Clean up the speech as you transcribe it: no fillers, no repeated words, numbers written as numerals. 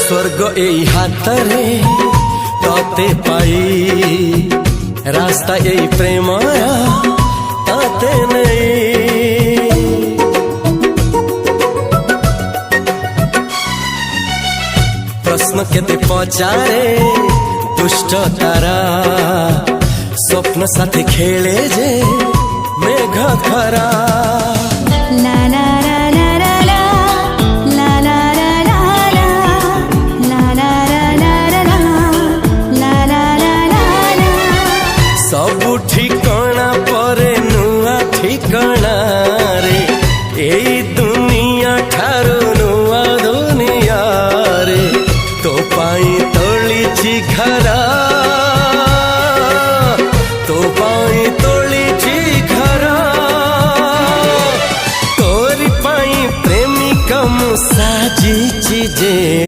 स्वर्ग एई हातरे तते पाई रास्ता एई प्रेमया ताते नहीं। प्रश्न केते पचारे दुष्ट तारा स्वप्न साथी खेले जे मेघ खरा। ला ला ला ला ला ला ला ला ला ला ला ला ला ला। सब ठिकाना परे नुआ ठिकाना रे एई दुनिया ठारू नुआ दुनिया रे। तो पाई तोलिछि घरा तो पाई तोलिछि घरा तोरी पाई प्रेमिका मु साजिछि जे।